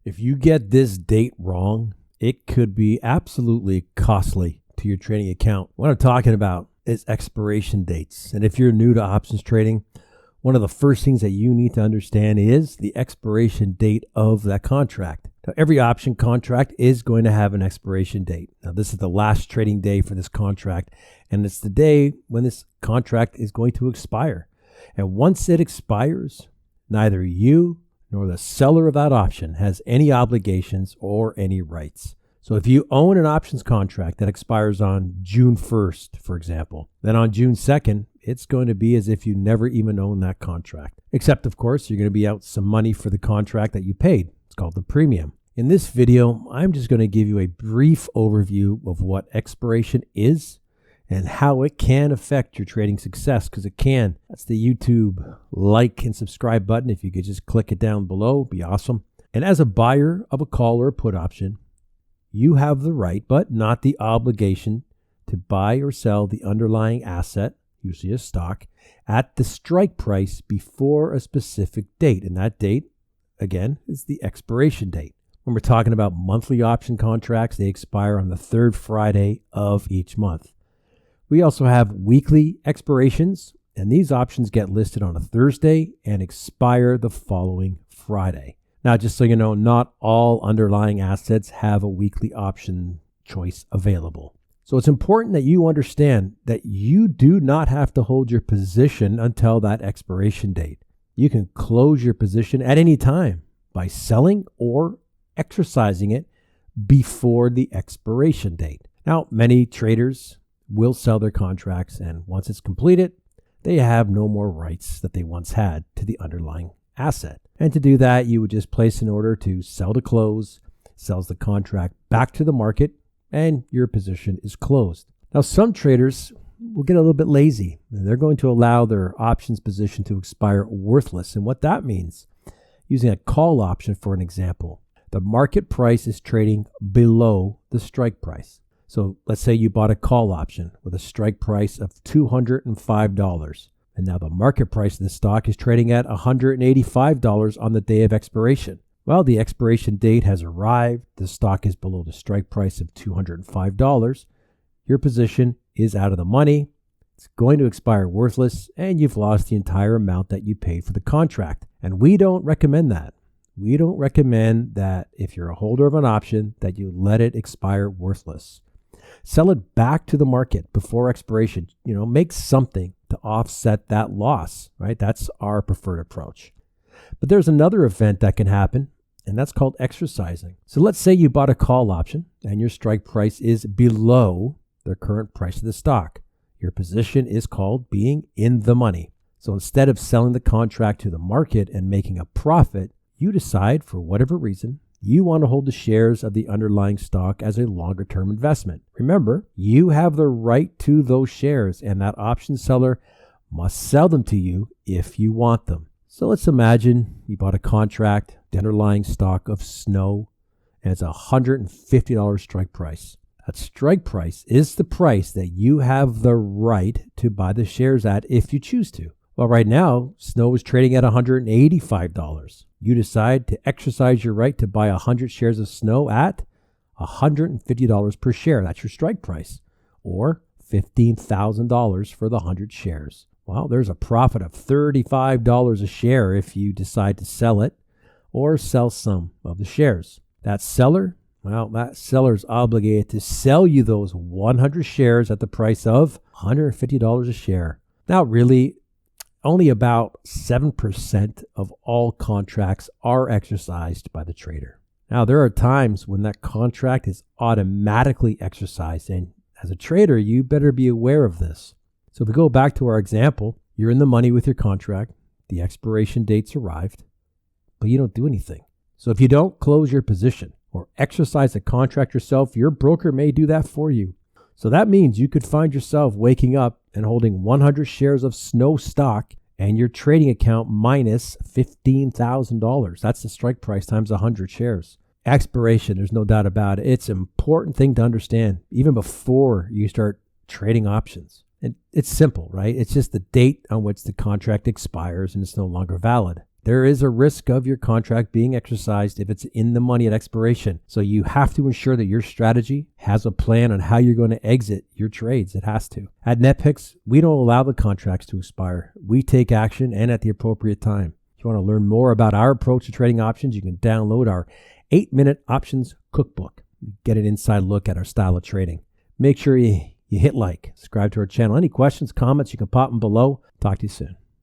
If you get this date wrong, it could be absolutely costly to your trading account. What I'm talking about is expiration dates. And if you're new to options trading, one of the first things that you need to understand is the expiration date of that contract. Now, every option contract is going to have an expiration date. Now, this is the last trading day for this contract, and it's the day when this contract is going to expire. And once it expires, neither you nor the seller of that option has any obligations or any rights. So if you own an options contract that expires on June 1st, for example, then on June 2nd, it's going to be as if you never even owned that contract. Except, of course, you're going to be out some money for the contract that you paid. It's called the premium. In this video, I'm just going to give you a brief overview of what expiration is and how it can affect your trading success, because it can. That's the YouTube like and subscribe button. If you could just click it down below, it'd be awesome. And as a buyer of a call or a put option, you have the right, but not the obligation, to buy or sell the underlying asset, usually a stock, at the strike price before a specific date. And that date, again, is the expiration date. When we're talking about monthly option contracts, they expire on the third Friday of each month. We also have weekly expirations, and these options get listed on a Thursday and expire the following Friday. Now, just so you know, not all underlying assets have a weekly option choice available. So it's important that you understand that you do not have to hold your position until that expiration date. You can close your position at any time by selling or exercising it before the expiration date. Now, many traders will sell their contracts, and once it's completed, they have no more rights that they once had to the underlying asset. And to do that, you would just place an order to sell to close, sells the contract back to the market, and your position is closed. Now, some traders will get a little bit lazy, and they're going to allow their options position to expire worthless. And what that means, using a call option for an example, the market price is trading below the strike price. So let's say you bought a call option with a strike price of $205. And now the market price of the stock is trading at $185 on the day of expiration. Well, the expiration date has arrived. The stock is below the strike price of $205. Your position is out of the money. It's going to expire worthless, and you've lost the entire amount that you paid for the contract. And we don't recommend that. We don't recommend that if you're a holder of an option that you let it expire worthless. Sell it back to the market before expiration. Make something to offset that loss, right? That's our preferred approach. But there's another event that can happen, and that's called exercising. So let's say you bought a call option and your strike price is below the current price of the stock. Your position is called being in the money. So instead of selling the contract to the market and making a profit, you decide, for whatever reason, you want to hold the shares of the underlying stock as a longer-term investment. Remember, you have the right to those shares, and that option seller must sell them to you if you want them. So let's imagine you bought a contract, the underlying stock of Snow, and it's a $150 strike price. That strike price is the price that you have the right to buy the shares at if you choose to. Well, right now, Snow is trading at $185. You decide to exercise your right to buy 100 shares of Snow at $150 per share. That's your strike price, or $15,000 for the 100 shares. Well, there's a profit of $35 a share if you decide to sell it or sell some of the shares. That seller is obligated to sell you those 100 shares at the price of $150 a share. Now, really, only about 7% of all contracts are exercised by the trader. Now, there are times when that contract is automatically exercised, and as a trader, you better be aware of this. So if we go back to our example, you're in the money with your contract, the expiration date's arrived, but you don't do anything. So if you don't close your position or exercise the contract yourself, your broker may do that for you. So that means you could find yourself waking up and holding 100 shares of Snow stock and your trading account minus $15,000. That's the strike price times 100 shares. Expiration, there's no doubt about it. It's an important thing to understand even before you start trading options. And it's simple, right? It's just the date on which the contract expires and it's no longer valid. There is a risk of your contract being exercised if it's in the money at expiration. So you have to ensure that your strategy has a plan on how you're going to exit your trades. It has to. At NetPicks, we don't allow the contracts to expire. We take action and at the appropriate time. If you want to learn more about our approach to trading options, you can download our 8-Minute Options Cookbook. Get an inside look at our style of trading. Make sure you hit like, subscribe to our channel. Any questions, comments, you can pop them below. Talk to you soon.